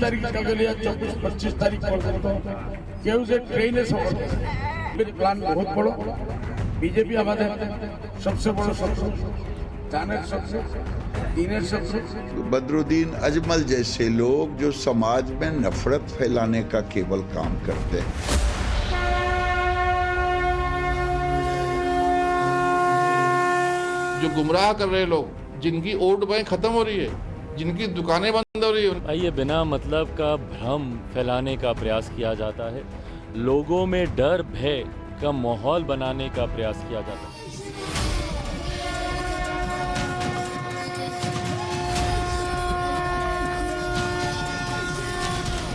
तारीख के लिए 24-25 तारीख पर्यंत केউ যে ট্রেনে সফর প্ল্যান বহুত বড় বিজেপি আমাদের সবচেয়ে বড় শত্রু জানের শত্রু दीनेर शत्रु। बदरुद्दीन अजमल जैसे लोग जो समाज में नफरत फैलाने का केवल काम करते हैं। जो गुमराह कर रहे लोग, जिनकी वोट बैंक खत्म हो रही है, जिनकी दुकानें बंद हो रही है, ये बिना मतलब का भ्रम फैलाने का प्रयास किया जाता है। लोगों में डर भय का माहौल बनाने का प्रयास किया जाता है।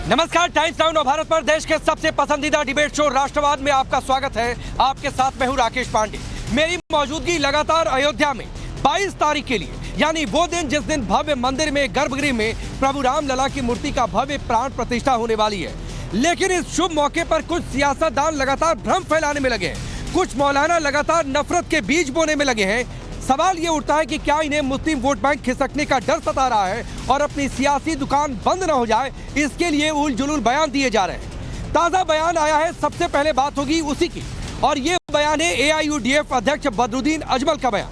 नमस्कार, टाइम्स नाउ नव भारत पर देश के सबसे पसंदीदा डिबेट शो राष्ट्रवाद में आपका स्वागत है। आपके साथ मैं हूं राकेश पांडे। मेरी मौजूदगी लगातार अयोध्या में 22 तारीख के लिए, यानी वो दिन जिस दिन भव्य मंदिर में गर्भगृह में प्रभु राम लला की मूर्ति का भव्य प्राण प्रतिष्ठा होने वाली है। लेकिन इस शुभ मौके पर कुछ सियासतदान लगातार भ्रम फैलाने में लगे हैं, कुछ मौलाना लगातार नफरत के बीज बोने में लगे हैं। सवाल ये उठता है कि क्या इन्हें मुस्लिम वोट बैंक खिसकने का डर सता रहा है और अपनी सियासी दुकान बंद न हो जाए, इसके लिए उल जुलूल बयान दिए जा रहे हैं। ताज़ा बयान आया है, सबसे पहले बात होगी उसी की, और ये बयान है AIUDF अध्यक्ष बदरुद्दीन अजमल का बयान।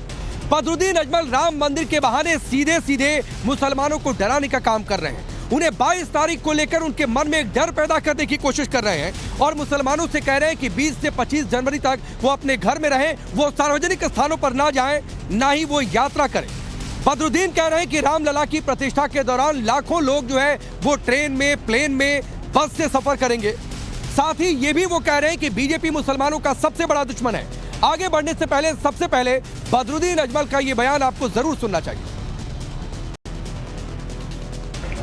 बदरुद्दीन अजमल राम मंदिर के बहाने सीधे सीधे मुसलमानों को डराने का काम कर रहे हैं। उन्हें 22 तारीख को लेकर उनके मन में एक डर पैदा करने की कोशिश कर रहे हैं और मुसलमानों से कह रहे हैं कि 20 से 25 जनवरी तक वो अपने घर में रहें, वो सार्वजनिक स्थानों पर ना जाएं, ना ही वो यात्रा करें। बदरुद्दीन कह रहे हैं कि रामलला की प्रतिष्ठा के दौरान लाखों लोग जो है वो ट्रेन में, प्लेन में, बस से सफर करेंगे। साथ ही ये भी वो कह रहे हैं कि बीजेपी मुसलमानों का सबसे बड़ा दुश्मन है। आगे बढ़ने से पहले सबसे पहले बदरुद्दीन अजमल का ये बयान आपको जरूर सुनना चाहिए।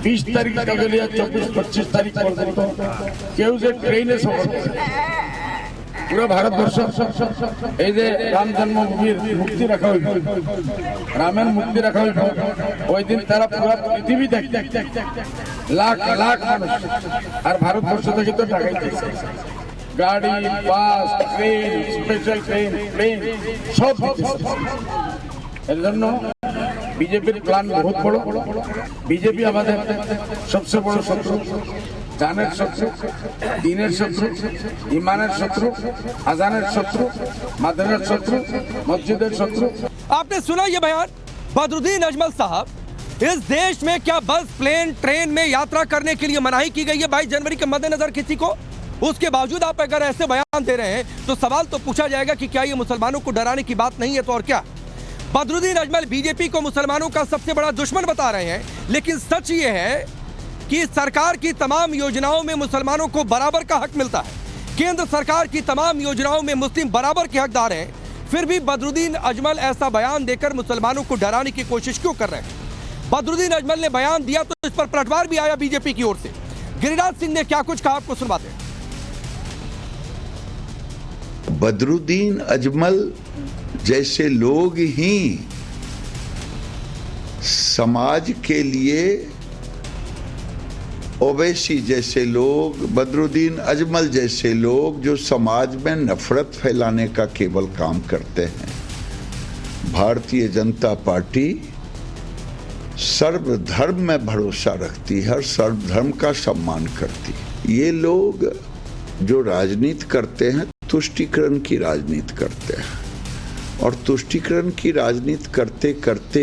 20 तारीख के लिए 24-25 तारीख पर्यंत কেউ যে ট্রেনে সফর পুরো ভারতবর্ষ এই যে রাম জন্মভূমির মুক্তি রাখা হইল, রামের মুক্তি রাখা হইল, ওই দিন তারা পুরো পৃথিবী দেখতে লাখ লাখ মানুষ আর ভারতবর্ষ থেকে তো ঢাকাইতেছে গাড়ি, বাস, ট্রেন, স্পেশাল ট্রেন, প্লেন সব এর জন্য বিজেপির প্ল্যান বহুত বড়। বিজেপি আমাদের সবচেয়ে বড় শত্রু, জানের শত্রু, দীনের শত্রু, ইমানের শত্রু, আজানের শত্রু, মাদ্রাসার শত্রু, মসজিদের শত্রু। आपने सुना ये बयान बदरुद्दीन अजमल साहब। इस देश में क्या बस, प्लेन, ट्रेन में यात्रा करने के लिए मनाही की गई है 22 जनवरी के मद्देनजर किसी को? उसके बावजूद आप अगर ऐसे बयान दे रहे हैं तो सवाल तो पूछा जाएगा कि क्या ये मुसलमानों को डराने की बात नहीं है तो और क्या? बदरुद्दीन अजमल बीजेपी को मुसलमानों का सबसे बड़ा दुश्मन बता रहे हैं, लेकिन सच ये है कि सरकार की तमाम योजनाओं में मुसलमानों को बराबर का हक मिलता है। केंद्र सरकार की तमाम योजनाओं में मुस्लिम बराबर के हकदार हैं। फिर भी बदरुद्दीन अजमल ऐसा बयान देकर मुसलमानों को डराने की कोशिश क्यों कर रहे हैं? बदरुद्दीन अजमल ने बयान दिया तो इस पर पलटवार भी आया बीजेपी की ओर से। गिरिराज सिंह ने क्या कुछ कहा, आपको सुनवाते हैं। बदरुद्दीन अजमल जैसे लोग ही समाज के लिए, ओवैसी जैसे लोग, बदरुद्दीन अजमल जैसे लोग जो समाज में नफरत फैलाने का केवल काम करते हैं। भारतीय जनता पार्टी सर्वधर्म में भरोसा रखती है और सर्वधर्म का सम्मान करती है। ये लोग जो राजनीति करते हैं तुष्टीकरण की राजनीति करते हैं, और तुष्टीकरण की राजनीति करते करते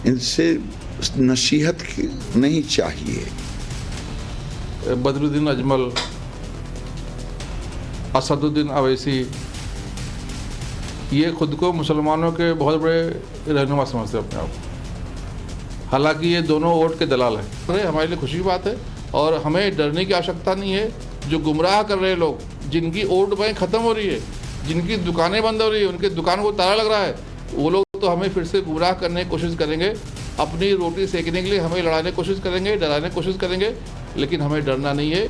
इनसे नसीहत नहीं चाहिए। बदरुद्दीन अजमल, असदुद्दीन अवैसी, ये खुद को मुसलमानों के बहुत बड़े रहनुमा समझते हैं अपने आप। हालांकि ये दोनों वोट के दलाल हैं। अरे हमारे लिए खुशी की बात है और हमें डरने की आवश्यकता नहीं है। जो गुमराह कर रहे लोग, जिनकी वोट बैंक खत्म हो रही है, जिनकी दुकानें बंद हो रही है, उनके दुकान को ताला लग रहा है, वो लोग तो हमें फिर से गुमराह करने की कोशिश करेंगे, अपनी रोटी सेकने के लिए हमें लड़ाने की कोशिश करेंगे, डराने की कोशिश करेंगे, लेकिन हमें डरना नहीं है।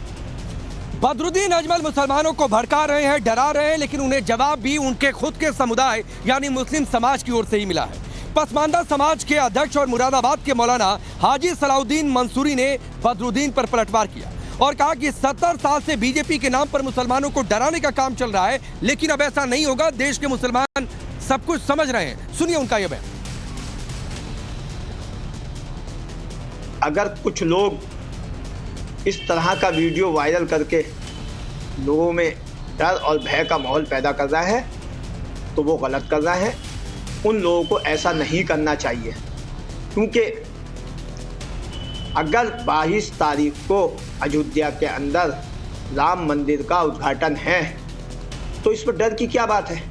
बदरुद्दीन अजमल मुसलमानों को भड़का रहे हैं, डरा रहे हैं, लेकिन उन्हें जवाब भी उनके खुद के समुदाय यानी मुस्लिम समाज की ओर से ही मिला है। पसमानदा समाज के अध्यक्ष और मुरादाबाद के मौलाना हाजी सलाउद्दीन मंसूरी ने बदरुद्दीन पर पलटवार किया और कहा कि 70 साल से बीजेपी के नाम पर मुसलमानों को डराने का काम चल रहा है, लेकिन अब ऐसा नहीं होगा। देश के मुसलमान सब कुछ समझ रहे हैं। सुनिए उनका यह बयान। अगर कुछ लोग इस तरह का वीडियो वायरल करके लोगों में डर और भय का माहौल पैदा कर रहा है तो वो गलत कर रहा है। उन लोगों को ऐसा नहीं करना चाहिए, क्योंकि अगर 22 तारीख को अयोध्या के अंदर राम मंदिर का उद्घाटन है तो इस पर डर की क्या बात है?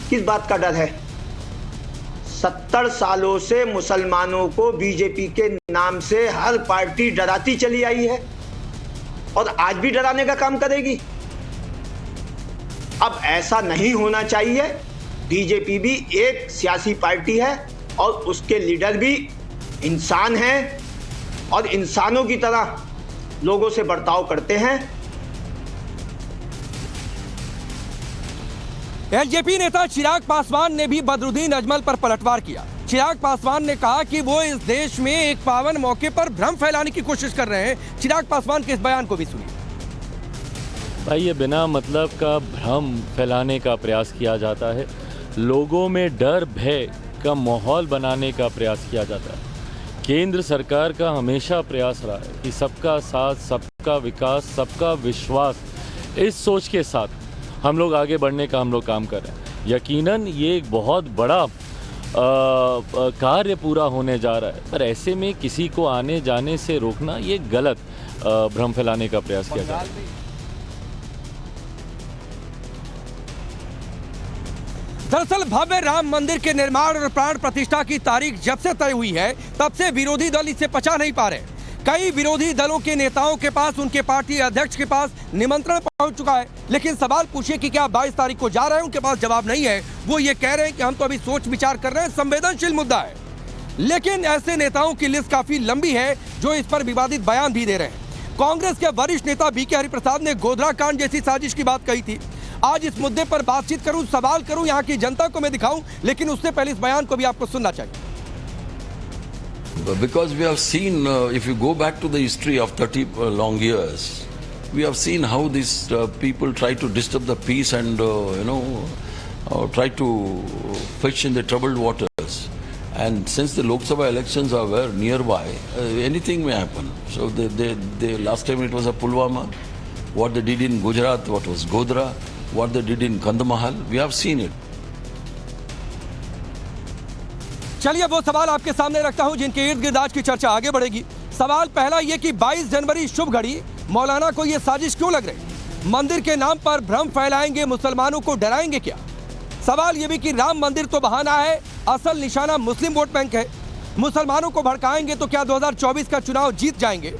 किस बात का डर है? 70 सालों से मुसलमानों को बीजेपी के नाम से हर पार्टी डराती चली आई है और आज भी डराने का काम करेगी। अब ऐसा नहीं होना चाहिए। बीजेपी भी एक सियासी पार्टी है और उसके लीडर भी इंसान हैं और इंसानों की तरह लोगों से बर्ताव करते हैं। एलजेपी नेता चिराग पासवान ने भी बदरुद्दीन अजमल पर पलटवार किया। चिराग पासवान ने कहा कि वो इस देश में एक पावन मौके पर भ्रम फैलाने की कोशिश कर रहे हैं। चिराग पासवान के इस बयान को भी सुनिए। भाई, ये बिना मतलब का भ्रम फैलाने का प्रयास किया जाता है, लोगों में डर भय का माहौल बनाने का प्रयास किया जाता है। केंद्र सरकार का हमेशा प्रयास रहा है कि सबका साथ, सबका विकास, सबका विश्वास, इस सोच के साथ हम लोग आगे बढ़ने का हम लोग काम कर रहे हैं। यकीनन ये एक बहुत बड़ा कार्य पूरा होने जा रहा है, पर ऐसे में किसी को आने जाने से रोकना ये गलत भ्रम फैलाने का प्रयास किया जा रहा है। दरअसल भव्य राम मंदिर के निर्माण और प्राण प्रतिष्ठा की तारीख जब से तय हुई है तब से विरोधी दल इसे पचा नहीं पा रहे। कई विरोधी दलों के नेताओं के पास, उनके पार्टी अध्यक्ष के पास निमंत्रण पहुंच चुका है, लेकिन सवाल पूछिए कि क्या 22 तारीख को जा रहे हैं, उनके पास जवाब नहीं है। वो ये कह रहे हैं कि हम तो अभी सोच विचार कर रहे हैं, संवेदनशील मुद्दा है। लेकिन ऐसे नेताओं की लिस्ट काफी लंबी है जो इस पर विवादित बयान भी दे रहे हैं। कांग्रेस के वरिष्ठ नेता बीके हरिप्रसाद ने गोधरा कांड जैसी साजिश की बात कही थी। आज इस मुद्दे पर बातचीत करूं, सवाल करूं, यहाँ की जनता को मैं दिखाऊं, लेकिन उससे पहले इस बयान को भी आपको सुनना चाहिए। Because we have seen, if you go back to the history of 30 long years, we have seen how these people try to disturb the peace and try to fish in the troubled waters. And since the Lok Sabha elections are nearby, anything may happen. So they last time it was a Pulwama. What they did in Gujarat, what was Godhra, what they did in Kandahar, we have seen it. चलिए वो सवाल आपके सामने रखता हूं जिनके इर्द गिर्द आज की चर्चा आगे बढ़ेगी। सवाल पहला ये कि 22 जनवरी शुभ घड़ी मौलाना को ये साजिश क्यों लग रही? मंदिर के नाम पर भ्रम फैलाएंगे, मुसलमानों को डराएंगे क्या? सवाल ये भी कि राम मंदिर तो बहाना है, असल निशाना मुस्लिम वोट बैंक है। मुसलमानों को भड़काएंगे तो क्या 2024 का चुनाव जीत जाएंगे?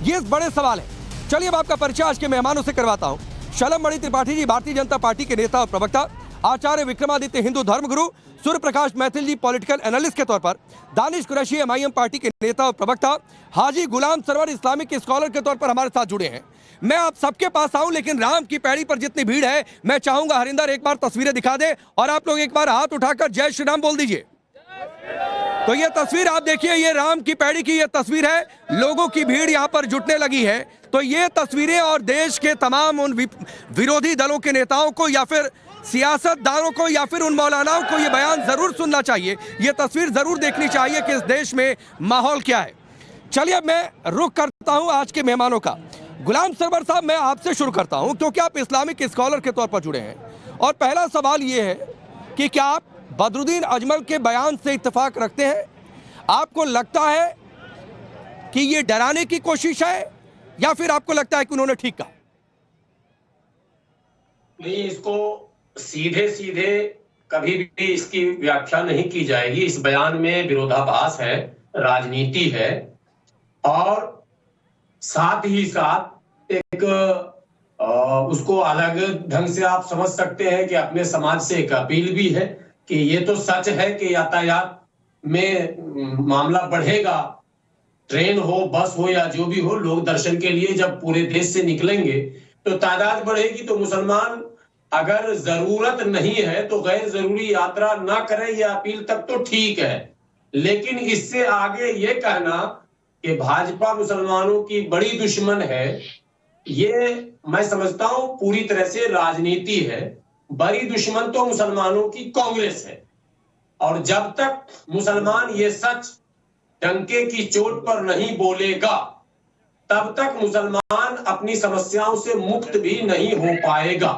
ये बड़े सवाल है। चलिए अब आपका परिचय आज के मेहमानों से करवाता हूं। शलमणि त्रिपाठी जी भारतीय जनता पार्टी के नेता और प्रवक्ता, आचार्य विक्रमादित्य हिंदू धर्मगुरु, सूर्य प्रकाश मैथिल जी पॉलिटिकल एनालिस्ट के तौर पर, दानिश कुरैशी एमआईएम पार्टी के नेता और प्रवक्ता, हाजी गुलाम सरवर इस्लामिक स्कॉलर के तौर पर हमारे साथ जुड़े हैं। मैं आप सबके पास आऊं, लेकिन राम की पैड़ी पर जितनी भीड़ है, मैं चाहूंगा हरिंदर एक बार तस्वीरें दिखा दे और आप लोग एक बार हाथ उठाकर जय श्री राम बोल दीजिए। तो ये तस्वीर आप देखिए, ये राम की पैड़ी की ये तस्वीर है। लोगों की भीड़ यहाँ पर जुटने लगी है। तो ये तस्वीरें और देश के तमाम उन विरोधी दलों के नेताओं को या फिर सियासतदानों को या फिर उन मौलानाओं को ये बयान जरूर सुनना चाहिए, ये तस्वीर जरूर देखनी चाहिए कि इस देश में माहौल क्या है। चलिए अब मैं रुख करता हूं आज के मेहमानों का। गुलाम सरवर साहब, मैं आपसे शुरू करता हूं क्योंकि आप इस्लामिक स्कॉलर के तौर पर जुड़े हैं, और पहला सवाल ये है कि क्या आप बदरुद्दीन अजमल के बयान से इत्तेफाक रखते हैं? आपको लगता है कि ये डराने की कोशिश है या फिर आपको लगता है कि उन्होंने ठीक कहा? नहीं, इसको सीधे सीधे कभी भी इसकी व्याख्या नहीं की जाएगी। इस बयान में विरोधाभास है, राजनीति है, और साथ ही साथ एक उसको अलग ढंग से आप समझ सकते हैं कि अपने समाज से एक अपील भी है कि ये तो सच है कि यातायात में मामला बढ़ेगा, ट्रेन हो, बस हो या जो भी हो, लोग दर्शन के लिए जब पूरे देश से निकलेंगे तो तादाद बढ़ेगी। तो मुसलमान अगर जरूरत नहीं है तो गैर जरूरी यात्रा ना करें, यह अपील तक तो ठीक है, लेकिन इससे आगे ये कहना कि भाजपा मुसलमानों की बड़ी दुश्मन है, ये मैं समझता हूं पूरी तरह से राजनीति है। बड़ी दुश्मन तो मुसलमानों की कांग्रेस है, और जब तक मुसलमान ये सच डंके की चोट पर नहीं बोलेगा तब तक मुसलमान अपनी समस्याओं से मुक्त भी नहीं हो पाएगा।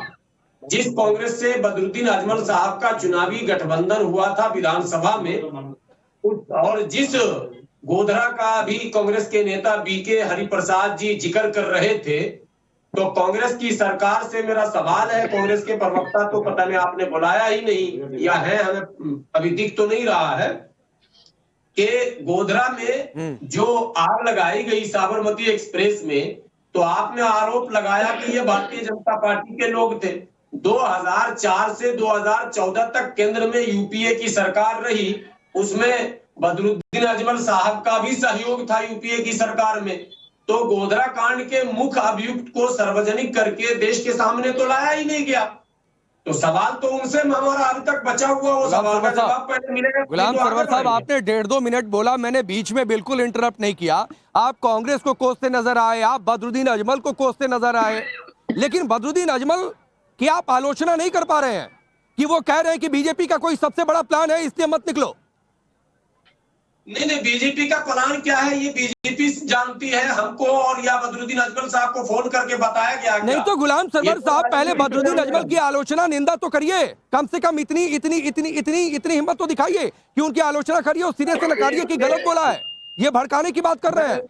जिस कांग्रेस से बदरुद्दीन अजमल साहब का चुनावी गठबंधन हुआ था विधानसभा में, और जिस गोधरा का भी कांग्रेस के नेता बीके हरिप्रसाद जी जिक्र कर रहे थे, तो कांग्रेस की सरकार से मेरा सवाल है, कांग्रेस के प्रवक्ता तो पता नहीं आपने बुलाया ही नहीं या है, हमें अभी दिख तो नहीं रहा है, कि गोधरा में जो आग लगाई गई साबरमती एक्सप्रेस में, तो आपने आरोप लगाया कि ये भारतीय जनता पार्टी के लोग थे। 2004 से 2014 तक केंद्र में यूपीए की सरकार रही, उसमें बदरुद्दीन अजमल साहब का भी सहयोग था यूपीए की सरकार में। तो गोधरा कांड के मुख्य अभियुक्त को सार्वजनिक करके देश के सामने तो लाया ही नहीं गया। तो सवाल तो उनसे हमारा अभी तक बचा हुआ, वो सवाल का जवाब पहले मिलेगा। गुलाम सरवर साहब, आपने 1.5-2 मिनट बोला, मैंने बीच में बिल्कुल इंटरप्ट नहीं किया। आप कांग्रेस को कोसते नजर आए, आप बदरुद्दीन अजमल को कोसते नजर आए, लेकिन बदरुद्दीन अजमल की आप आलोचना नहीं कर पा रहे हैं कि वो कह रहे हैं कि बीजेपी का कोई सबसे बड़ा प्लान है, इसलिए मत निकलो। नहीं, बीजेपी का प्लान क्या है ये बीजेपी जानती है हमको, और या बदरुद्दीन अजमल साहब को फोन करके बताया गया? नहीं तो गुलाम सरवर साहब, पहले बदरुद्दीन अजमल की आलोचना निंदा तो करिए, कम से कम इतनी हिम्मत तो दिखाइए कि उनकी आलोचना करिए और सिरे से नकारिए कि गलत बोला है, ये भड़काने की बात कर रहे हैं।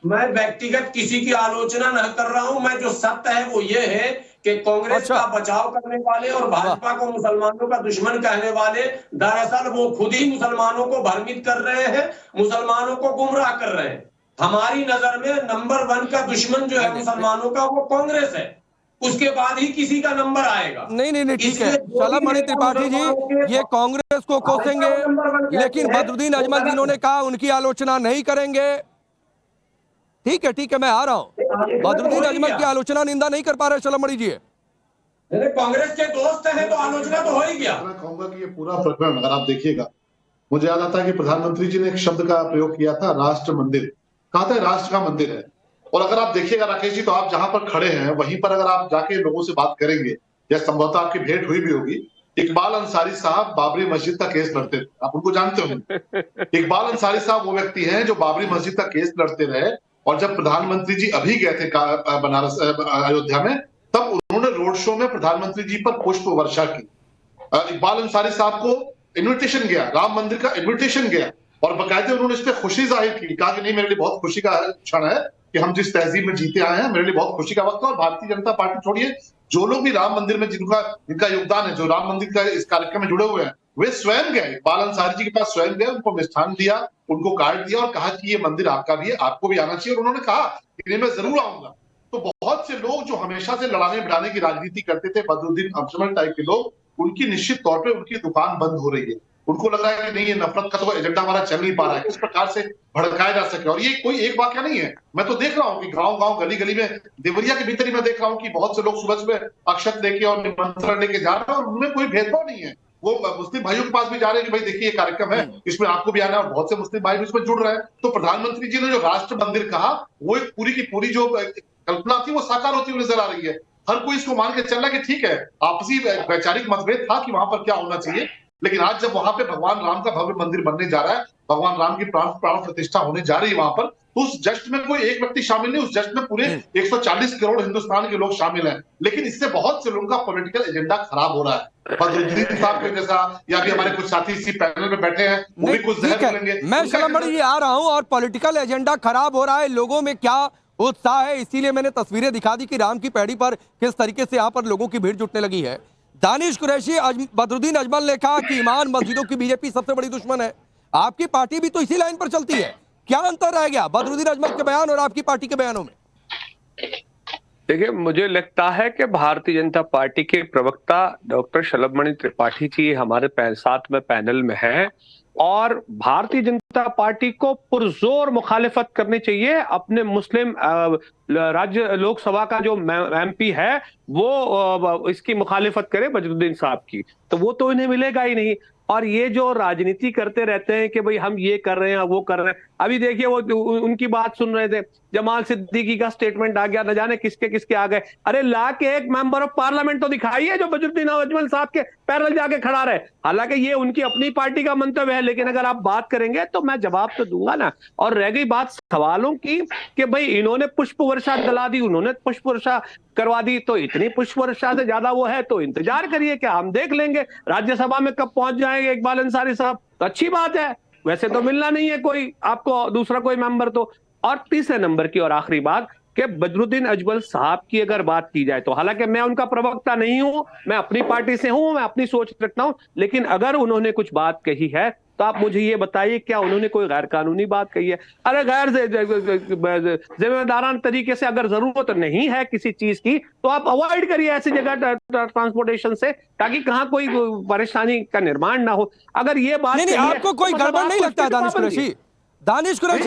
मैं व्यक्तिगत किसी की आलोचना न कर रहा हूं, मैं जो सत्य है वो ये है कि कांग्रेस का बचाव करने वाले और भाजपा को मुसलमानों का दुश्मन कहने वाले, दरअसल वो खुद ही मुसलमानों को भ्रमित कर रहे हैं, मुसलमानों को गुमराह कर रहे हैं। हमारी नजर में नंबर 1 का दुश्मन जो है मुसलमानों का, वो कांग्रेस है, उसके बाद ही किसी का नंबर आएगा। नहीं ठीक है शलभमणि त्रिपाठी जी, ये कांग्रेस को कोसेंगे, लेकिन बदरुद्दीन अजमल जिन्होंने कहा उनकी आलोचना नहीं करेंगे। ठीक है, मैं आ रहा हूं। बदरुद्दीन अजमल की आलोचना निंदा नहीं कर पा रहे शलभमणि जी। कांग्रेस के दोस्त हैं तो आलोचना तो हो ही गया। मैं कहूंगा कि ये पूरा प्रकरण अगर आप देखिएगा, मुझे याद आता है कि प्रधानमंत्री जी ने एक शब्द का प्रयोग किया था, राष्ट्र मंदिर। कहा था राष्ट्र का मंदिर है। और अगर आप देखिएगा राकेश जी, तो आप जहां पर खड़े हैं वहीं पर अगर आप जाके लोगों से बात करेंगे, या संभवतः आपकी भेंट हुई भी होगी, इकबाल अंसारी साहब बाबरी मस्जिद का केस लड़ते थे, आप उनको जानते होंगे। इकबाल अंसारी साहब वो व्यक्ति हैं जो बाबरी मस्जिद का केस लड़ते रहे, और जब प्रधानमंत्री जी अभी गए थे बनारस अयोध्या में, तब उन्होंने रोड शो में प्रधानमंत्री जी पर पुष्प वर्षा की। इकबाल अंसारी साहब को इन्विटेशन गया, राम मंदिर का इन्विटेशन गया, और बकायदे उन्होंने इस पर खुशी जाहिर की, कहा कि नहीं मेरे लिए बहुत खुशी का क्षण है कि हम जिस तहजीब में जीते आए हैं, मेरे लिए बहुत खुशी का वक्त है। और भारतीय जनता पार्टी छोड़िए, जो लोग भी राम मंदिर में जिनका योगदान है, जो राम मंदिर का इस कार्यक्रम में जुड़े हुए हैं, वे स्वयं गए, इकबाल अंसारी जी के पास स्वयं गए, उनको मिष्ठान दिया, उनको कार्ड दिया और कहा कि ये मंदिर आपका भी है, आपको भी आना चाहिए। और उन्होंने कहा कि मैं जरूर आऊंगा। तो बहुत से लोग जो हमेशा से लड़ाने भिड़ाने की राजनीति करते थे, बदरुद्दीन अजमल टाइप के लोग, उनकी निश्चित तौर पे उनकी दुकान बंद हो रही है। उनको लग रहा है कि नहीं, ये नफरत का तो एजेंडा हमारा चल नहीं पा रहा है, किस प्रकार से भड़काया जा सके। और ये कोई एक वाकया नहीं है, मैं तो देख रहा हूँ कि गांव गली गली में, देवरिया के भीतर ही मैं देख रहा हूँ कि बहुत से लोग सुबह सुबह अक्षत लेके और निमंत्रण लेके जा रहे हैं, और उनमें कोई भेदभाव नहीं है। वो मुस्लिम भाइयों के पास भी जा रहे हैं कि भाई देखिए ये कार्यक्रम है, इसमें आपको भी आना है, और बहुत से मुस्लिम भाई भी इसमें जुड़ रहे हैं। तो प्रधानमंत्री जी ने जो राष्ट्र मंदिर कहा, वो एक पूरी की पूरी जो कल्पना थी वो साकार होती हुई नजर आ रही है। हर कोई इसको मान के चल रहा है कि ठीक है, आपसी वैचारिक मतभेद था कि वहां पर क्या होना चाहिए, लेकिन आज जब वहां पे भगवान राम का भव्य मंदिर बनने जा रहा है, भगवान राम की प्राण प्रतिष्ठा होने जा रही है वहां पर, तो उस जश्न में कोई एक व्यक्ति शामिल नहीं, उस जश्न में पूरे 140 करोड़ हिंदुस्तान के लोग शामिल हैं। लेकिन इससे बहुत से लोगों का पॉलिटिकल एजेंडा खराब हो रहा है। बदरुद्दीन साहब के जैसा, या भी हमारे कुछ साथी इसी पैनल में बैठे हैं, वो भी कुछ जहर बोलेंगे। मैं शलभमणि जी आ रहा हूं, और पॉलिटिकल एजेंडा खराब हो रहा है, लोगों में क्या उत्साह है, इसीलिए मैंने तस्वीरें दिखा दी कि राम की पैड़ी पर किस तरीके से यहाँ पर लोगों की भीड़ जुटने लगी है। दानिश कुरैशी, बदरुद्दीन अजमल ने कहा कि ईमान मस्जिदों की बीजेपी सबसे बड़ी दुश्मन है। आपकी पार्टी भी तो इसी लाइन पर चलती है, क्या अंतर रह गया बदरुद्दीन अजमल के बयान और आपकी पार्टी के बयानों में? देखिए, मुझे लगता है कि भारतीय जनता पार्टी के प्रवक्ता डॉक्टर शलभमणि त्रिपाठी जी हमारे साथ में पैनल में हैं, और भारतीय जनता पार्टी को पुरजोर मुखालिफत करनी चाहिए। अपने मुस्लिम राज्य लोकसभा का जो एमपी है वो इसकी मुखालिफत करे बदरुद्दीन साहब की, तो वो तो इन्हें मिलेगा ही नहीं। और ये जो राजनीति करते रहते हैं कि भाई हम ये कर रहे हैं वो कर रहे हैं। अभी देखिए वो उनकी बात सुन रहे थे, जमाल सिद्दीकी का स्टेटमेंट आ गया, न जाने किसके किसके आ गए। अरे ला के एक मेंबर ऑफ पार्लियामेंट तो दिखाइए जो बदरुद्दीन अजमल साहब के पैरेलल जाके खड़ा रहे। हालांकि ये उनकी अपनी पार्टी का मंतव्य है, लेकिन अगर आप बात करेंगे तो मैं जवाब तो दूंगा ना। और रह गई बात सवालों की कि भाई इन्होंने पुष्प वर्षा दिला दी, उन्होंने पुष्प वर्षा करवा दी, तो इतनी पुष्प वर्षा से ज्यादा वो है तो इंतजार करिए, क्या हम देख लेंगे राज्यसभा में कब पहुंच जाएंगे इकबाल अंसारी साहब, तो अच्छी बात है। वैसे तो मिलना नहीं है कोई आपको दूसरा कोई मेंबर तो। और तीसरे नंबर की और आखिरी बात कि बदरुद्दीन अजमल साहब की अगर बात की जाए तो हालांकि मैं उनका प्रवक्ता नहीं हूं, मैं अपनी पार्टी से हूं, मैं अपनी सोच रखता हूं, लेकिन अगर उन्होंने कुछ बात कही है तो आप मुझे ये बताइए क्या उन्होंने कोई गैर कानूनी बात कही है? अरे गैर जिम्मेदाराना तरीके से अगर जरूरत नहीं है किसी चीज की तो आप अवॉइड करिए ऐसी जगह ट्रांसपोर्टेशन से, ताकि कहां कोई परेशानी का निर्माण ना हो। अगर ये बात नहीं, आपको कोई गड़बड़ नहीं लगता है दानिश कुरैशी?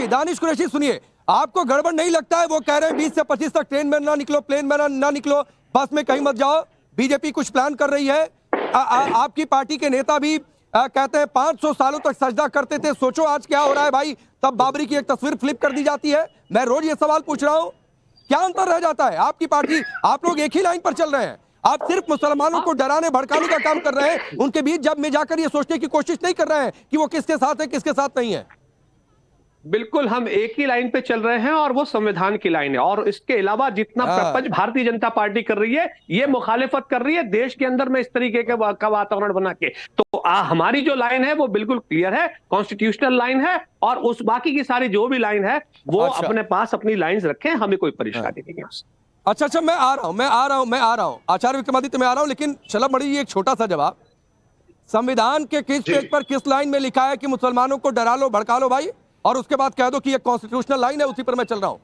दानिश कुरैशी सुनिए, आपको गड़बड़ नहीं लगता है? वो कह रहे हैं 20 से 25 तक ट्रेन में ना निकलो, प्लेन में ना निकलो, बस में कहीं मत जाओ, बीजेपी कुछ प्लान कर रही है। आपकी पार्टी के नेता भी कहते हैं 500 सालों तक सजदा करते थे, सोचो आज क्या हो रहा है भाई। तब बाबरी की एक तस्वीर फ्लिप कर दी जाती है। मैं रोज ये सवाल पूछ रहा हूं, क्या अंतर रह जाता है? आपकी पार्टी, आप लोग एक ही लाइन पर चल रहे हैं, आप सिर्फ मुसलमानों को डराने भड़काने का काम कर रहे हैं, उनके बीच जब में जाकर ये सोचने की कोशिश नहीं कर रहे हैं कि वो किसके साथ है किसके साथ नहीं है। बिल्कुल हम एक ही लाइन पे चल रहे हैं और वो संविधान की लाइन है। और इसके अलावा जितना प्रपंच भारतीय जनता पार्टी कर रही है, ये मुखालिफत कर रही है देश के अंदर में इस तरीके का वातावरण बना के। तो हमारी जो लाइन है वो बिल्कुल क्लियर है, कॉन्स्टिट्यूशनल लाइन है, और उस बाकी की सारी जो भी लाइन है वो अपने पास अपनी लाइन्स रखें, हमें कोई परेशानी नहीं है उससे। अच्छा, मैं आ रहा हूं आचार्य विक्रमादित्य, मैं आ रहा हूं, लेकिन शलभ मणि जी एक छोटा सा जवाब, संविधान के किस पेज पर किस लाइन में लिखा है कि मुसलमानों को डरा लो भड़का लो भाई, और उसके बाद कह दो कि ये कॉन्स्टिट्यूशनल लाइन है, उसी पर मैं चल रहा हूं।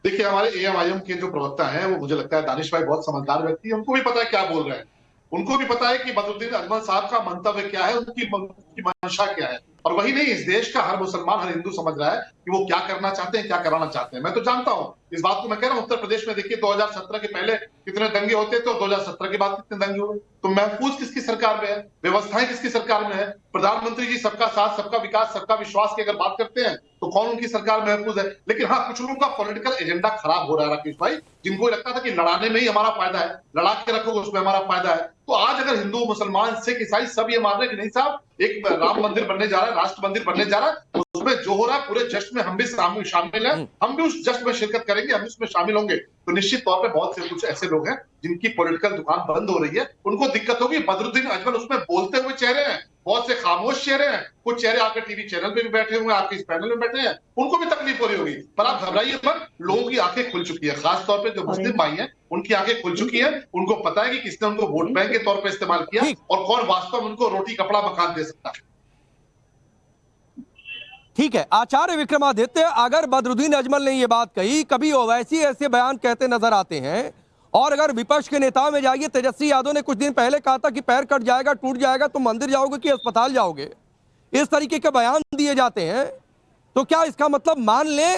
देखिए हमारे एएमआईएम के जो प्रवक्ता हैं वो मुझे लगता है दानिश भाई बहुत समझदार व्यक्ति है, उनको भी पता है क्या बोल रहे हैं, उनको भी पता है कि बदरुद्दीन अजमल साहब का मंतव्य क्या है, उनकी मंशा क्या है। और वही नहीं, इस देश का हर मुसलमान हर हिंदू समझ रहा है कि वो क्या करना चाहते हैं, क्या कराना चाहते हैं। मैं तो जानता हूं इस बात को, मैं कह रहा हूं उत्तर प्रदेश में देखिए 2017 के पहले कितने दंगे होते थे और 2017 के बाद कितने दंगे हुए। तो महफूज किसकी सरकार में है, व्यवस्थाएं किसकी सरकार में है? प्रधानमंत्री जी सबका साथ सबका विकास सबका विश्वास की अगर बात करते हैं तो कौन उनकी सरकार महफूज है? लेकिन हाँ, कुछ लोगों का पॉलिटिकल एजेंडा खराब हो रहा है राकेश भाई, जिनको लगता था कि लड़ाने में ही हमारा फायदा है, लड़ा के रखोगे उसमें हमारा फायदा है। तो आज अगर हिंदू मुसलमान सिख ईसाई सब ये मान रहे हैं कि नहीं साहब एक राम मंदिर बनने जा रहा है, राष्ट्र मंदिर बनने जा रहा है, तो उसमें जो हो रहा है पूरे जश्न में हम भी शामिल हैं, हम भी उस जश्न में शिरकत करेंगे, हम उसमें शामिल होंगे। तो निश्चित तौर पे बहुत से कुछ ऐसे लोग हैं जिनकी पॉलिटिकल दुकान बंद हो रही है, उनको दिक्कत होगी। बदरुद्दीन अजमल उसमें बोलते हुए चेहरे हैं, बहुत से खामोश चेहरे हैं, कुछ चेहरे आपके टीवी चैनल पे भी बैठे हुए हैं, आपके इस पैनल में बैठे हैं, उनको भी तकलीफ हो रही होगी। पर आप घबराइए मत, लोगों की आंखें खुल चुकी है, खासतौर पे जो मुस्लिम भाई हैं उनकी आंखें खुल चुकी है, उनको पता है कि किसने उनको वोट बैंक के तौर पर इस्तेमाल किया और कौन वास्तव में उनको रोटी कपड़ा मकान दे सकता है। ठीक है आचार्य विक्रमादित्य, अगर बदरुद्दीन अजमल ने ये बात कही, कभी ओवैसी ऐसे बयान कहते नजर आते हैं, और अगर विपक्ष के नेताओं में जाइए, तेजस्वी यादव ने कुछ दिन पहले कहा था कि पैर कट जाएगा टूट जाएगा तो मंदिर जाओगे कि अस्पताल जाओगे, इस तरीके के बयान दिए जाते हैं, तो क्या इसका मतलब मान ले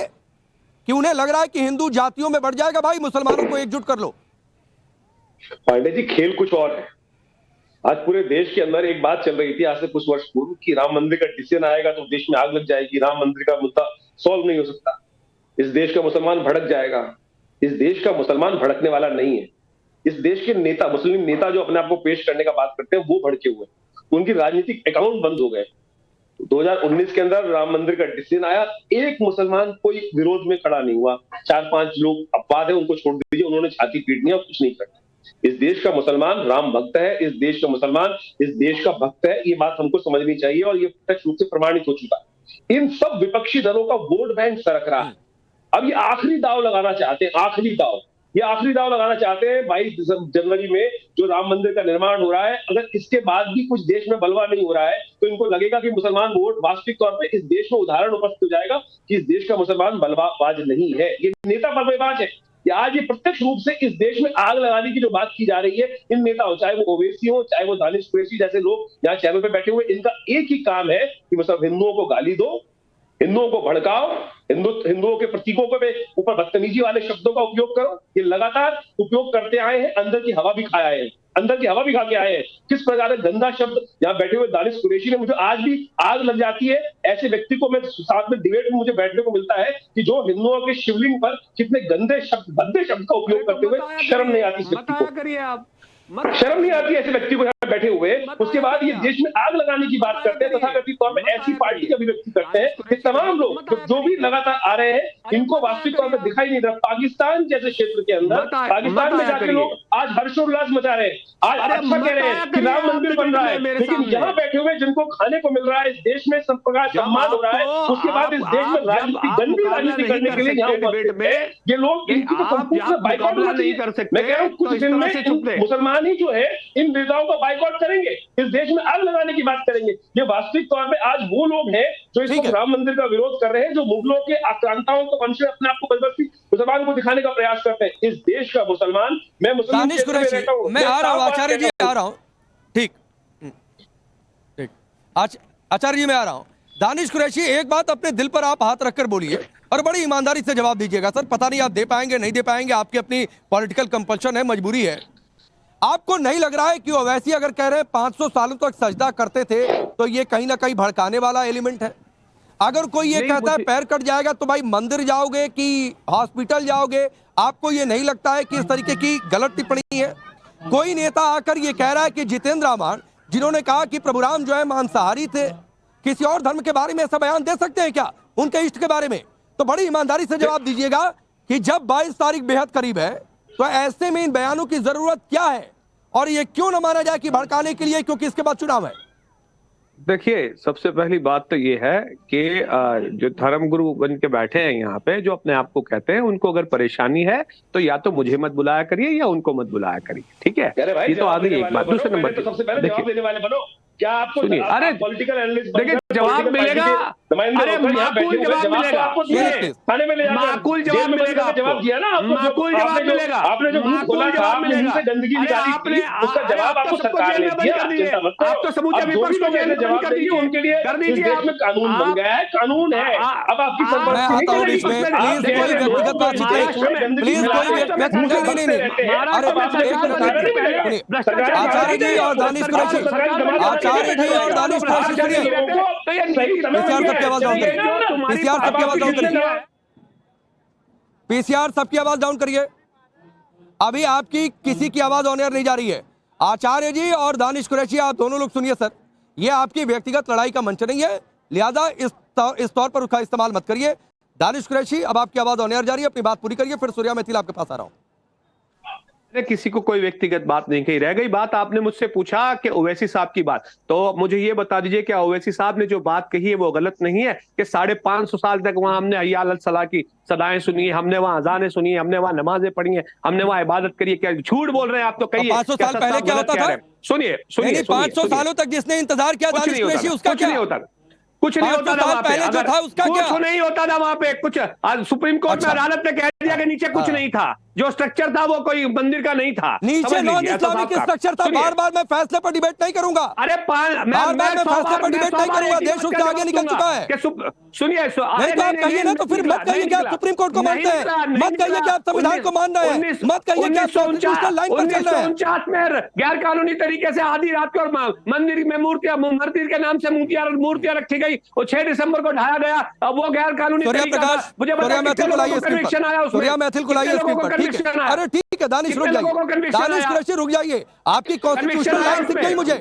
कि उन्हें लग रहा है कि हिंदू जातियों में बढ़ जाएगा? भाई मुसलमानों को एकजुट कर लो। पांडे जी खेल कुछ और है। आज पूरे देश के अंदर एक बात चल रही थी आज से कुछ वर्ष पूर्व कि राम मंदिर का डिसीजन आएगा तो देश में आग लग जाएगी, राम मंदिर का मुद्दा सॉल्व नहीं हो सकता, इस देश का मुसलमान भड़क जाएगा। इस देश का मुसलमान भड़कने वाला नहीं है। इस देश के नेता, मुस्लिम नेता जो अपने आप को पेश करने का बात करते हैं वो भड़के हुए, उनकी राजनीतिक अकाउंट बंद हो गए। 2019 के अंदर राम मंदिर का डिसीजन आया, एक मुसलमान कोई विरोध में खड़ा नहीं हुआ, 4-5 लोग अपवाद है उनको छोड़ दीजिए, उन्होंने छाती पीटनी है और कुछ नहीं करना। इस देश का मुसलमान राम भक्त है, इस देश का मुसलमान इस देश का भक्त है, ये बात हमको समझनी चाहिए और ये प्रत्यक्ष रूप से प्रमाणित हो चुका है। इन सब विपक्षी दलों का वोट बैंक सरक रहा है। अब ये आखिरी दाव लगाना चाहते हैं, आखिरी दाव लगाना चाहते हैं 22 जनवरी में जो राम मंदिर का निर्माण हो रहा है, अगर इसके बाद भी कुछ देश में बलवा नहीं हो रहा है तो इनको लगेगा कि मुसलमान वोट वास्तविक तौर पे इस देश में उदाहरण उपस्थित हो जाएगा कि इस देश का मुसलमान बलवाबाज नहीं है, ये नेता बलवेबाज है। आज ये प्रत्यक्ष रूप से इस देश में आग लगाने की जो बात की जा रही है, इन नेताओं, चाहे वो ओवैसी हो, चाहे वो दानिश कुरैशी जैसे लोग यहाँ चैनल पे बैठे हुए, इनका एक ही काम है कि मतलब हिंदुओं को गाली दो, हिंदुओं को भड़काओ, हिंदुओं के प्रतीकों के ऊपर बदतमीजी वाले शब्दों का उपयोग करो। ये लगातार उपयोग करते आए हैं, अंदर की हवा भी खाए हैं, अंदर की हवा भी खा के आए हैं। किस प्रकार का गंदा शब्द यहाँ बैठे हुए दानिश कुरैशी ने, मुझे आज भी आग लग जाती है ऐसे व्यक्ति को मैं साथ में डिबेट में मुझे बैठने को मिलता है कि जो हिंदुओं के शिवलिंग पर कितने गंदे शब्द, भद्दे शब्द का उपयोग करते हुए शर्म नहीं आती इस व्यक्ति को, शर्म नहीं आती ऐसे व्यक्ति को यहाँ बैठे हुए। उसके बाद ये देश में आग लगाने की बात करते हैं, तथाकथित तौर पर ऐसी पार्टी का अभिव्यक्ति करते हैं। ये तमाम लोग जो भी लगातार आ रहे हैं, इनको वास्तविक तौर पर दिखाई नहीं रहा। पाकिस्तान जैसे क्षेत्र के अंदर, पाकिस्तान में जाके लोग आज हर्षोल्लास मचा रहे हैं, आज अच्छा कह रहे हैं कि राम मंदिर बन रहा है, लेकिन यहाँ बैठे हुए जिनको खाने को मिल रहा है, इस देश में सब प्रकार सम्मान हो रहा है, उसके बाद इस देश में राजनीति, गंदी राजनीति करने के लिए यहाँ उपस्थित है ये लोग, इनकी तो संपूर्ण बाइकआउट नहीं कर सकते। मैं कह रहा हूँ कुछ दिन में मुसलमान ही जो है इन नेताओं का बाइकआउट करेंगे, इस देश में आग लगाने की बात करेंगे। ये वास्तविक तौर पे आज वो लोग हैं जो इस वक्त राम मंदिर का विरोध कर रहे हैं, जो मुगलों के आक्रांताओं को वंश में अपने आप को बदबस्ती मुसलमान को दिखाने का प्रयास करते हैं। इस देश का मुसलमान, मैं मुस्लिम क्षेत्र में रहता हूं, मैं आ रहा हूं आचार्य जी, आ रहा हूं, ठीक ठीक आचार्य जी मैं आ रहा हूं। दानिश कुरैशी, एक बात अपने दिल पर आप हाथ रखकर बोलिए और बड़ी ईमानदारी से जवाब दीजिएगा। सर पता नहीं आप दे पाएंगे नहीं दे पाएंगे, आपकी अपनी पॉलिटिकल कंपल्शन है, मजबूरी है। आपको नहीं लग रहा है कि ओवैसी अगर कह रहे हैं 500 सालों तक सजदा करते थे तो ये कहीं ना कहीं भड़काने वाला एलिमेंट है? अगर कोई ये कहता है पैर कट जाएगा तो भाई मंदिर जाओगे कि हॉस्पिटल जाओगे? आपको ये नहीं लगता है कि इस तरीके की गलत टिप्पणी है? कोई नेता आकर ये कह रहा है कि जितेंद्र आमान, जिन्होंने कहा कि प्रभु राम जो है मांसाहारी थे, किसी और धर्म के बारे में ऐसा बयान दे सकते हैं क्या, उनके इष्ट के बारे में? तो बड़ी ईमानदारी से जवाब दीजिएगा कि जब 22 तारीख बेहद करीब है तो ऐसे में इन बयानों की जरूरत क्या है और ये क्यों न माना जाए कि भड़काने के लिए, क्योंकि इसके बाद चुनाव है? देखिए, सबसे पहली बात तो ये है कि जो धर्मगुरु बन के बैठे हैं यहाँ पे, जो अपने आप को कहते हैं, उनको अगर परेशानी है तो या तो मुझे मत बुलाया करिए या उनको मत बुलाया करिए, ठीक है? ये तो आगे एक बात। दूसरे नंबर सबसे पहले जवाब देने वाले बनो। क्या आपको अरे पॉलिटिकल एनालिस्ट देखिए जवाब मिलेगा, अरे माकूल जवाब मिलेगा, माकूल जवाब मिलेगा, जवाब दिया ना, माकूल जवाब मिलेगा, आपने जो माकूल जवाब मिलेगा, गंदगी निकाली उसका जवाब आपको सरकार ने दिया। आप तो समूचे विपक्ष को जेल में बंद कर दीजिए, उनके लिए कर दीजिए। देश में कानून बन गया है, कानून है, अब आपकी सरकार प्लीज कोई व्यक्तिगत बातचीत नहीं, प्लीज कोई आचार्य जी और दानिश कुरैशी, आचार्य जी और दानिश कुरैशी सुनिए, पीसीआर सबकी आवाज डाउन करिए, पीसीआर सबकी आवाज डाउन करिए, पीसीआर सबकी आवाज डाउन करिए। अभी आपकी किसी की आवाज ऑन एयर नहीं जा रही है। आचार्य जी और दानिश कुरैशी, आप दोनों लोग सुनिए सर, ये आपकी व्यक्तिगत लड़ाई का मंच नहीं है, लिहाजा इस तौर पर उसका इस्तेमाल मत करिए। दानिश कुरैशी, अब आपकी आवाज ऑन एयर जा रही है, अपनी बात पूरी करिए, फिर सूर्या मैथिल आपके पास आ रहा हूं। किसी को कोई व्यक्तिगत बात नहीं कही। रह गई बात, आपने मुझसे पूछा कि ओवैसी साहब की बात, तो मुझे ये बता दीजिए कि ओवैसी साहब ने जो बात कही है वो गलत नहीं है कि 550 साल तक वहां हमने हय्या अल सलाह की सदाएं सुनी है, हमने वहां अजानें सुनी है, हमने वहां नमाजें पढ़ी हैं, हमने वहां इबादत करी है? क्या झूठ बोल रहे हैं आप? तो कहिए 500 साल पहले क्या होता था? सुनिए 500 सालों तक जिसने इंतजार किया दानिश कुरैशी, उसका क्या होता? कुछ नहीं होता था वहां पे, जो था उसका क्या? कुछ नहीं होता था वहां पे, कुछ सुप्रीम कोर्ट में अदालत ने कह दिया कि नीचे कुछ नहीं था, जो स्ट्रक्चर था वो कोई मंदिर का नहीं था, नीचे नॉन इस्लामिक स्ट्रक्चर था। बार बार मैं फैसले पर डिबेट नहीं करूंगा, अरे बार बार मैं फैसले पर डिबेट नहीं करूंगा, देश उसके आगे निकल चुका है। सुनिए, नहीं तो आप कहिए ना, तो फिर मत कहिए कि आप सुप्रीम कोर्ट को मानते हैं, मत कहिए कि आप संविधान को मान रहे हैं, मत कहिए कि आप कॉन्स्टिट्यूशनल लाइन पर चल रहे हैं। 1949 में गैर कानूनी तरीके से आधी रात को मंदिर में मूर्तियां, मंदिर के नाम से मूर्तियां रखी गई, वो 6 दिसंबर को ढाया गया, अब वो गैर कानूनी तरीका था। मुझे सूर्या मैथिल को लाइए स्क्रीन पर, सूर्या मैथिल को लाइए स्क्रीन पर, ठीक है? अरे ठीक है, दानिश रुक जाइए, दानिश कुरैशी रुक जाइए, आपकी कॉन्स्टिट्यूशनल लाइन दिख गई मुझे।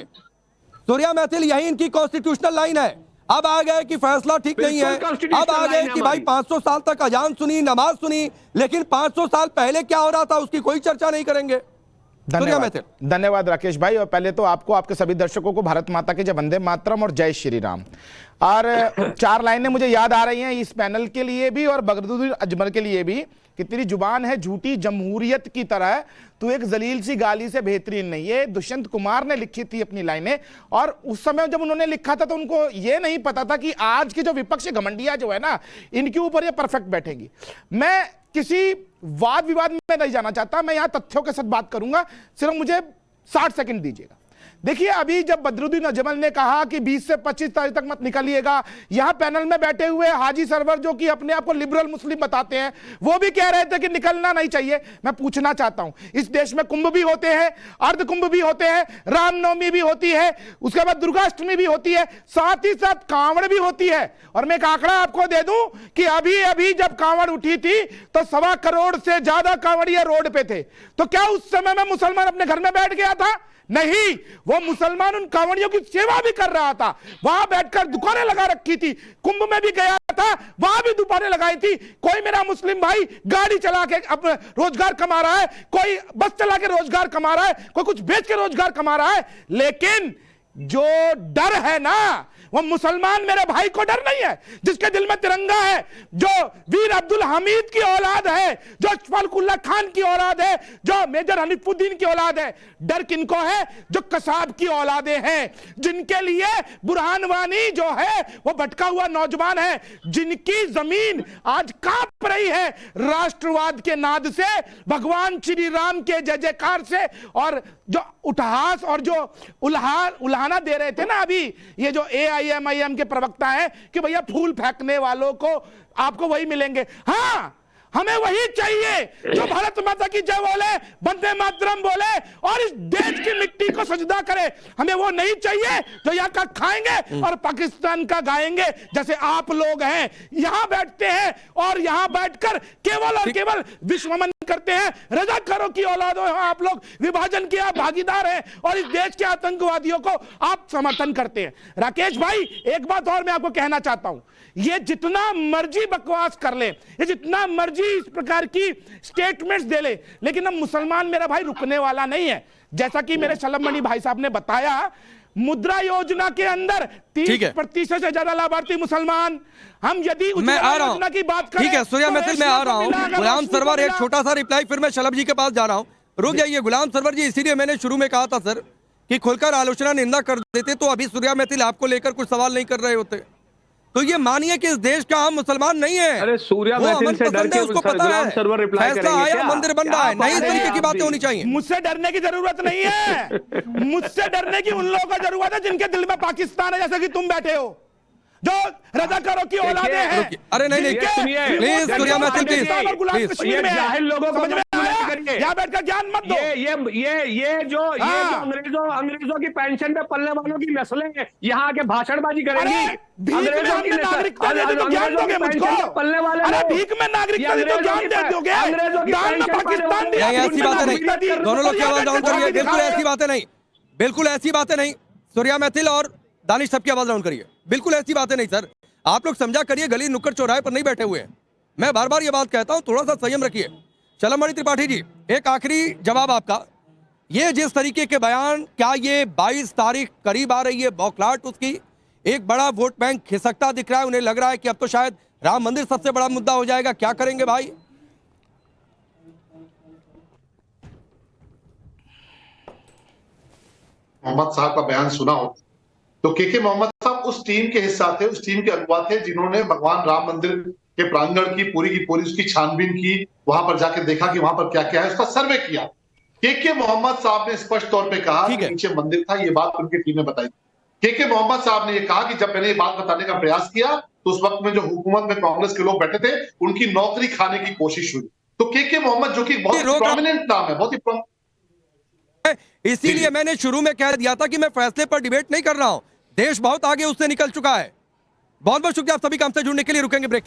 सूर्या मैथिल, यही इनकी कॉन्स्टिट्यूशनल लाइन है। अब आ गए कि फैसला ठीक नहीं है, अब आ गए कि भाई 500 साल तक अजान सुनी, नमाज सुनी, लेकिन 500 साल पहले क्या हो रहा था उसकी कोई चर्चा नहीं करेंगे। धन्यवाद राकेश भाई। और पहले तो आपको, आपके सभी दर्शकों को भारत माता के जय, वंदे मातरम और जय श्री राम। और 4 लाइनें मुझे याद आ रही हैं इस पैनल के लिए भी और बगदादुद्दीन अजमल के लिए भी कि तेरी जुबान है झूठी जमहूरियत की तरह, तू एक जलील सी गाली से बेहतरीन नहीं। ये दुष्यंत कुमार ने लिखी थी अपनी लाइनें, और उस समय जब उन्होंने लिखा था तो उनको ये नहीं पता था कि आज की जो विपक्षी घमंडियां जो है ना, इनके ऊपर ये परफेक्ट बैठेंगी। मैं किसी वाद विवाद में नहीं जाना चाहता, मैं यहां तथ्यों के साथ बात करूंगा, सिर्फ मुझे 60 सेकंड दीजिएगा। देखिए, अभी जब बदरुद्दीन अजमल ने कहा कि 20 से 25 तारीख तक मत निकलिएगा, यहां पैनल में बैठे हुए हाजी सरवर जो कि अपने आप को लिबरल मुस्लिम बताते हैं, वो भी कह रहे थे कि निकलना नहीं चाहिए। मैं पूछना चाहता हूं, इस देश में कुंभ भी होते हैं, अर्ध कुंभ भी होते हैं, रामनवमी भी होती है, उसके बाद दुर्गाष्टमी भी होती है, साथ ही साथ कांवड़ भी होती है। और मैं एक आंकड़ा आपको दे दूं कि अभी अभी जब कांवड़ उठी थी तो 1.25 करोड़ से ज्यादा कांवड़िया रोड पे थे। तो क्या उस समय में मुसलमान अपने घर में बैठ गया था? नहीं, वो मुसलमान उन कांवड़ियों की सेवा भी कर रहा था, वहां बैठकर दुकानें लगा रखी थी। कुंभ में भी गया था, वहां भी दुकानें लगाई थी। कोई मेरा मुस्लिम भाई गाड़ी चला के अपना रोजगार कमा रहा है, कोई बस चला के रोजगार कमा रहा है, कोई कुछ बेच के रोजगार कमा रहा है। लेकिन जो डर है ना, वो मुसलमान मेरे भाई को डर नहीं है, जिसके दिल में तिरंगा है, जो वीर अब्दुल हमीद की औलाद है, जो अशफाकुल्लाह खान की औलाद है, जो मेजर हनीफुद्दीन की औलाद है। डर किनको है? जो कसाब की औलादे हैं, जिनके लिए बुरहान वानी जो है वो भटका हुआ नौजवान है, जिनकी जमीन आज कांप रही है राष्ट्रवाद के नाद से, भगवान श्री राम के जय जयकार से। और जो उठहास और जो उल्हाना दे रहे थे ना अभी ये जो AIMIM के प्रवक्ता हैं कि भैया फूल फेंकने वालों को आपको वही मिलेंगे। हाँ, हमें वही चाहिए जो भारत माता की जय बोले, वंदे मातरम बोले और इस देश की मिट्टी को सजदा करे। हमें वो नहीं चाहिए जो यहाँ का खाएंगे और पाकिस्तान का गाएंगे, जैसे आप लोग हैं, यहाँ बैठते हैं और यहाँ बैठकर केवल और केवल विश्वमन करते हैं। रजाकारों की औलादों हैं आप लोग, विभाजन के आप भागीदार हैं और इस देश के आतंकवादियों को आप समर्थन करते हैं। राकेश भाई, एक बात और मैं आपको कहना चाहता हूं, ये जितना मर्जी बकवास कर ले, ये जितना मर्जी इस प्रकार की स्टेटमेंट्स दे ले, लेकिन अब मुसलमान मेरा भाई रुकने वाला नहीं है। जैसा कि मेरे शलभमणि भाई साहब ने बताया, मुद्रा योजना के अंदर 30% से ज्यादा लाभार्थी मुसलमान। हम यदि मैं आ रहा योजना की बात करें, ठीक है सूर्या मैथिल, मैं आ रहा हूँ। गुलाम सरवर एक छोटा सा रिप्लाई, फिर मैं शलभ जी के पास जा रहा हूँ। रुक जाइए गुलाम सरवर जी, इसीलिए मैंने शुरू में कहा था सर कि खुलकर आलोचना निंदा कर देते तो अभी सूर्या मैथिल आपको लेकर कुछ सवाल नहीं कर रहे होते। तो ये मानिए कि इस देश का आम मुसलमान नहीं है। अरे सूर्या मैथिल से डर के उसको पता है, सर्वर रिप्लाई फैसला करेंगे आया, क्या? मंदिर बन रहा है, नहीं इस तरीके की बातें होनी चाहिए। मुझसे डरने की जरूरत नहीं है, मुझसे डरने की उन लोगों का जरूरत है जिनके दिल में पाकिस्तान है, जैसे कि तुम बैठे हो, जो रजाकारों की औलादे हैं। अरे नहीं नहीं, प्लीज सूर्या मैथिल प्लीज, ये जाहिल लोगों को यहाँ बैठकर ज्ञान मत दो। ये जो अंग्रेजों की पेंशन पे पलने वालों की नस्लें यहाँ आके भाषणबाजी करेंगी। नागरिकता दे दो, ज्ञान दोगे मुझको? पलने वाले, अरे भीख में नागरिकता दे दो, ज्ञान दे दोगे? दान में पाकिस्तान दिया, ऐसी बातें नहीं, दोनों लोग की आवाज डाउन करिए। बिल्कुल ऐसी बातें नहीं, बिल्कुल ऐसी बातें नहीं। सूर्या मैथिल और दानिश सबकी आवाज डाउन करिए, बिल्कुल ऐसी बातें नहीं सर। आप लोग समझा करिए, गली नुक्कड़ चौराहे पर नहीं बैठे हुए हैं। मैं बार बार ये बात कहता हूं, थोड़ा सा संयम रखिए। शलभमणि त्रिपाठी जी, एक आखिरी जवाब आपका, ये जिस तरीके के बयान, क्या ये 22 तारीख करीब आ रही है, बौखलाहट उसकी, एक बड़ा वोट बैंक खिसकता दिख रहा है, उन्हें लग रहा है कि अब तो शायद राम मंदिर सबसे बड़ा मुद्दा हो जाएगा, क्या करेंगे भाई? मोहम्मद साहब का बयान सुना हो तो के मोहम्मद साहब उस टीम के हिस्सा थे, उस टीम के अगुवा थे जिन्होंने भगवान राम मंदिर के प्रांगण की पूरी उसकी छानबीन की, वहां पर जाकर देखा कि वहां पर क्या क्या है, उसका सर्वे किया। के मोहम्मद साहब ने स्पष्ट तौर पे कहा कि नीचे मंदिर था, ये बात उनकी टीम ने बताई। के मोहम्मद साहब ने ये कहा कि जब मैंने ये बात बताने का प्रयास किया तो उस वक्त में जो हुकूमत में कांग्रेस के लोग बैठे थे, उनकी नौकरी खाने की कोशिश हुई। तो के मोहम्मद जो कि बहुत प्रोमिनेंट नाम है, बहुत ही, इसीलिए मैंने शुरू में कह दिया था कि मैं फैसले पर डिबेट नहीं कर रहा हूं। देश बहुत आगे उससे निकल चुका है। बहुत बहुत शुक्रिया आप सभी का हमसे जुड़ने के लिए। रुकेंगे ब्रेक।